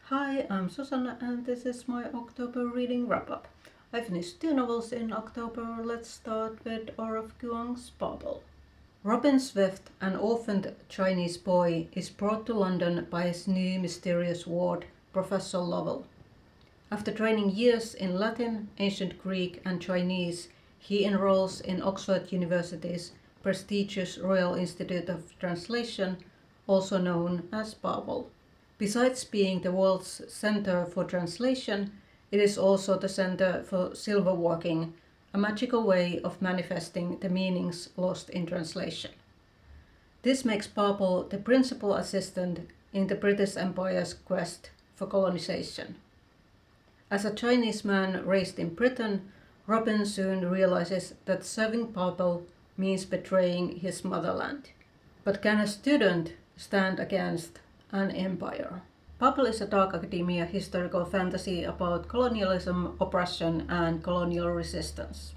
Hi, I'm Susanna and this is my October reading wrap-up. I finished 2 novels in October. Let's start with of Kuang's Babel. Robin Swift, an orphaned Chinese boy, is brought to London by his new mysterious ward, Professor Lovell. After training years in Latin, Ancient Greek and Chinese, he enrolls in Oxford University's prestigious Royal Institute of Translation, also known as Babel. Besides being the world's center for translation, it is also the center for silverworking, a magical way of manifesting the meanings lost in translation. This makes Babel the principal assistant in the British Empire's quest for colonization. As a Chinese man raised in Britain, Robin soon realizes that serving Babel means betraying his motherland. But can a student stand against an empire? Babel is a dark academia historical fantasy about colonialism, oppression, and colonial resistance.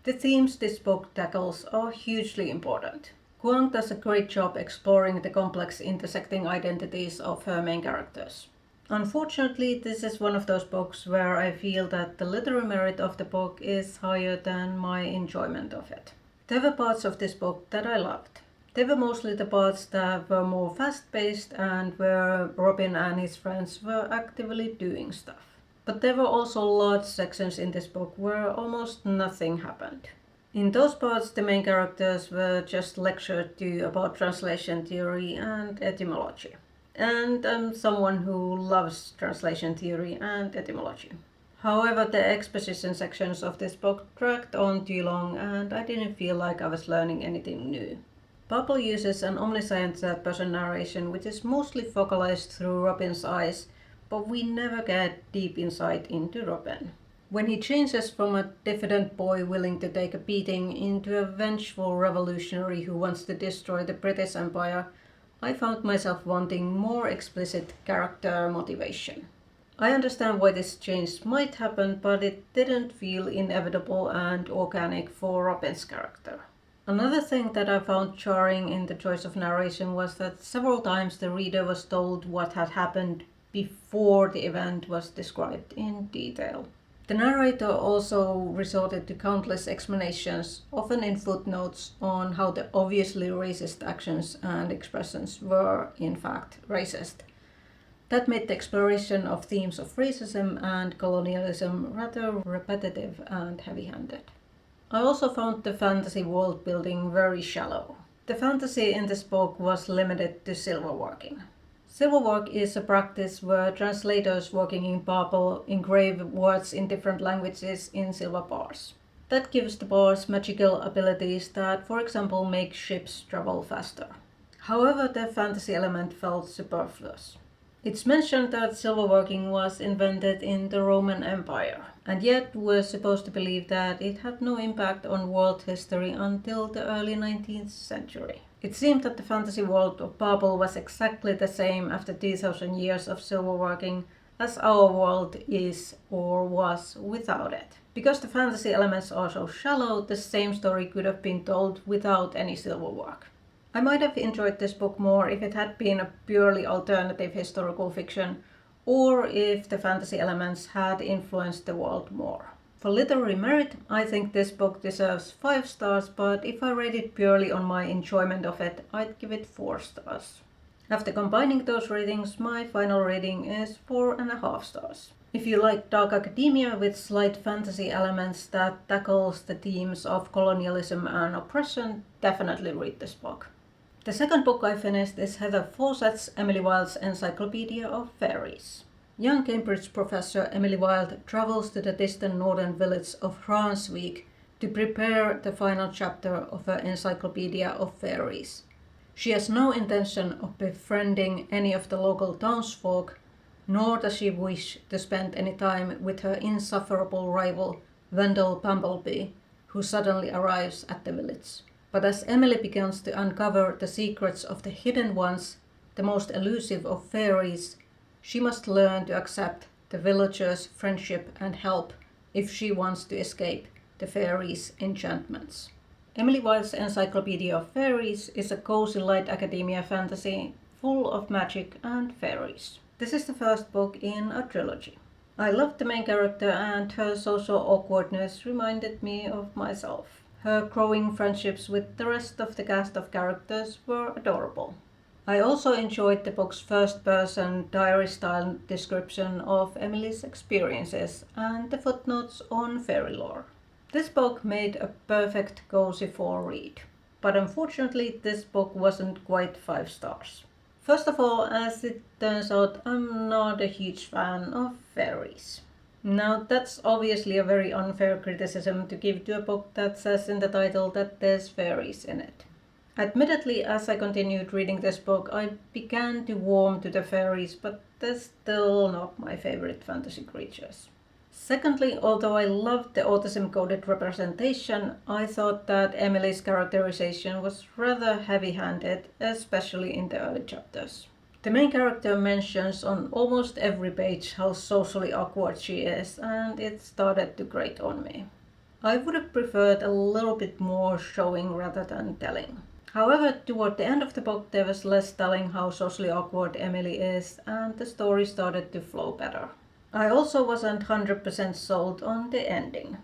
The themes this book tackles are hugely important. Kuang does a great job exploring the complex intersecting identities of her main characters. Unfortunately, this is one of those books where I feel that the literary merit of the book is higher than my enjoyment of it. There were parts of this book that I loved. They were mostly the parts that were more fast-paced and where Robin and his friends were actively doing stuff. But there were also large sections in this book where almost nothing happened. In those parts, the main characters were just lectured to about translation theory and etymology. And I'm someone who loves translation theory and etymology. However, the exposition sections of this book dragged on too long and I didn't feel like I was learning anything new. Babel uses an omniscient third-person narration which is mostly focalized through Robin's eyes, but we never get deep insight into Robin. When he changes from a diffident boy willing to take a beating into a vengeful revolutionary who wants to destroy the British Empire, I found myself wanting more explicit character motivation. I understand why this change might happen, but it didn't feel inevitable and organic for Robin's character. Another thing that I found jarring in the choice of narration was that several times the reader was told what had happened before the event was described in detail. The narrator also resorted to countless explanations, often in footnotes, on how the obviously racist actions and expressions were in fact racist. That made the exploration of themes of racism and colonialism rather repetitive and heavy-handed. I also found the fantasy world building very shallow. The fantasy in this book was limited to silverworking. Silverwork is a practice where translators working in Babel engrave words in different languages in silver bars. That gives the bars magical abilities that, for example, make ships travel faster. However, the fantasy element felt superfluous. It's mentioned that silverworking was invented in the Roman Empire, and yet we're supposed to believe that it had no impact on world history until the early 19th century. It seemed that the fantasy world of Babel was exactly the same after 2000 years of silverworking as our world is or was without it. Because the fantasy elements are so shallow, the same story could have been told without any silverwork. I might have enjoyed this book more if it had been a purely alternative historical fiction, or if the fantasy elements had influenced the world more. For literary merit, I think this book deserves 5 stars, but if I rate it purely on my enjoyment of it, I'd give it 4 stars. After combining those ratings, my final rating is 4.5 stars. If you like dark academia with slight fantasy elements that tackles the themes of colonialism and oppression, definitely read this book. The second book I finished is Heather Fawcett's Emily Wilde's Encyclopaedia of Faeries. Young Cambridge professor Emily Wilde travels to the distant northern village of Hransvik to prepare the final chapter of her Encyclopaedia of Faeries. She has no intention of befriending any of the local townsfolk, nor does she wish to spend any time with her insufferable rival, Wendell Bumblebee, who suddenly arrives at the village. But as Emily begins to uncover the secrets of the hidden ones, the most elusive of fairies, she must learn to accept the villagers' friendship and help if she wants to escape the fairies' enchantments. Emily Wilde's Encyclopaedia of Faeries is a cozy light academia fantasy full of magic and fairies. This is the first book in a trilogy. I loved the main character, and her social awkwardness reminded me of myself. Her growing friendships with the rest of the cast of characters were adorable. I also enjoyed the book's first-person diary-style description of Emily's experiences and the footnotes on fairy lore. This book made a perfect cozy fall read, but unfortunately this book wasn't quite 5 stars. First of all, as it turns out, I'm not a huge fan of fairies. Now, that's obviously a very unfair criticism to give to a book that says in the title that there's fairies in it. Admittedly, as I continued reading this book, I began to warm to the fairies, but they're still not my favorite fantasy creatures. Secondly, although I loved the autism-coded representation, I thought that Emily's characterization was rather heavy-handed, especially in the early chapters. The main character mentions on almost every page how socially awkward she is, and it started to grate on me. I would have preferred a little bit more showing rather than telling. However, toward the end of the book there was less telling how socially awkward Emily is, and the story started to flow better. I also wasn't 100% sold on the ending.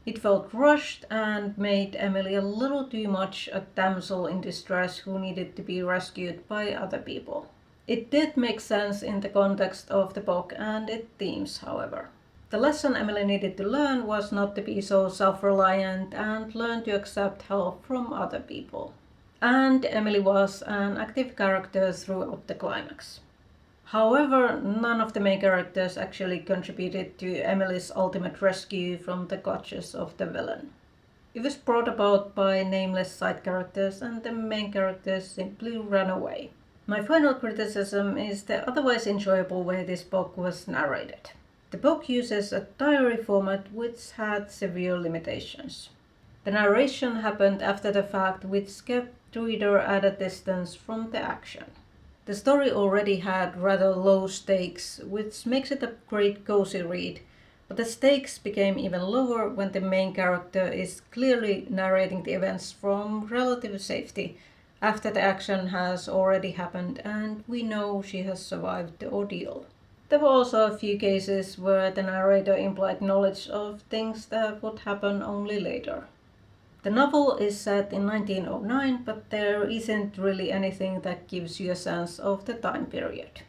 It felt rushed and made Emily a little too much a damsel in distress who needed to be rescued by other people. It did make sense in the context of the book and its themes, however. The lesson Emily needed to learn was not to be so self-reliant and learn to accept help from other people. And Emily was an active character throughout the climax. However, none of the main characters actually contributed to Emily's ultimate rescue from the clutches of the villain. It was brought about by nameless side characters, and the main characters simply ran away. My final criticism is the otherwise enjoyable way this book was narrated. The book uses a diary format which had severe limitations. The narration happened after the fact, which kept the reader at a distance from the action. The story already had rather low stakes, which makes it a great cozy read, but the stakes became even lower when the main character is clearly narrating the events from relative safety after the action has already happened and we know she has survived the ordeal. There were also a few cases where the narrator implied knowledge of things that would happen only later. The novel is set in 1909, but there isn't really anything that gives you a sense of the time period.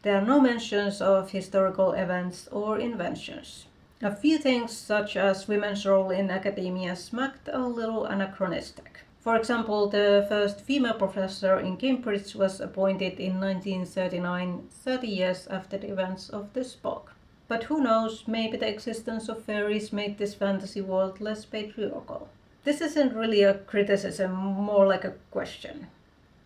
There are no mentions of historical events or inventions. A few things, such as women's role in academia, smacked a little anachronistic. For example, the first female professor in Cambridge was appointed in 1939, 30 years after the events of this book. But who knows, maybe the existence of fairies made this fantasy world less patriarchal. This isn't really a criticism, more like a question.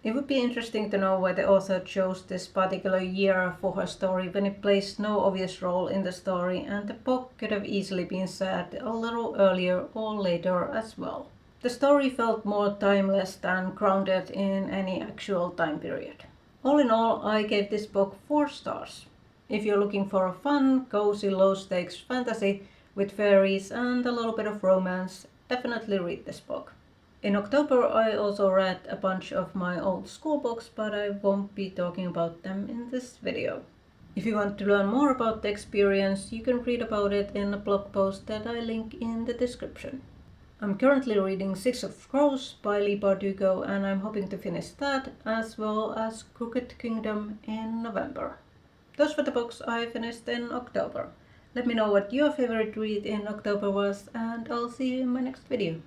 It would be interesting to know why the author chose this particular year for her story when it plays no obvious role in the story, and the book could have easily been set a little earlier or later as well. The story felt more timeless than grounded in any actual time period. All in all, I gave this book 4 stars. If you're looking for a fun, cozy, low-stakes fantasy with fairies and a little bit of romance, definitely read this book. In October I also read a bunch of my old school books, but I won't be talking about them in this video. If you want to learn more about the experience, you can read about it in a blog post that I link in the description. I'm currently reading Six of Crows by Leigh Bardugo, and I'm hoping to finish that, as well as Crooked Kingdom in November. Those were the books I finished in October. Let me know what your favorite read in October was, and I'll see you in my next video.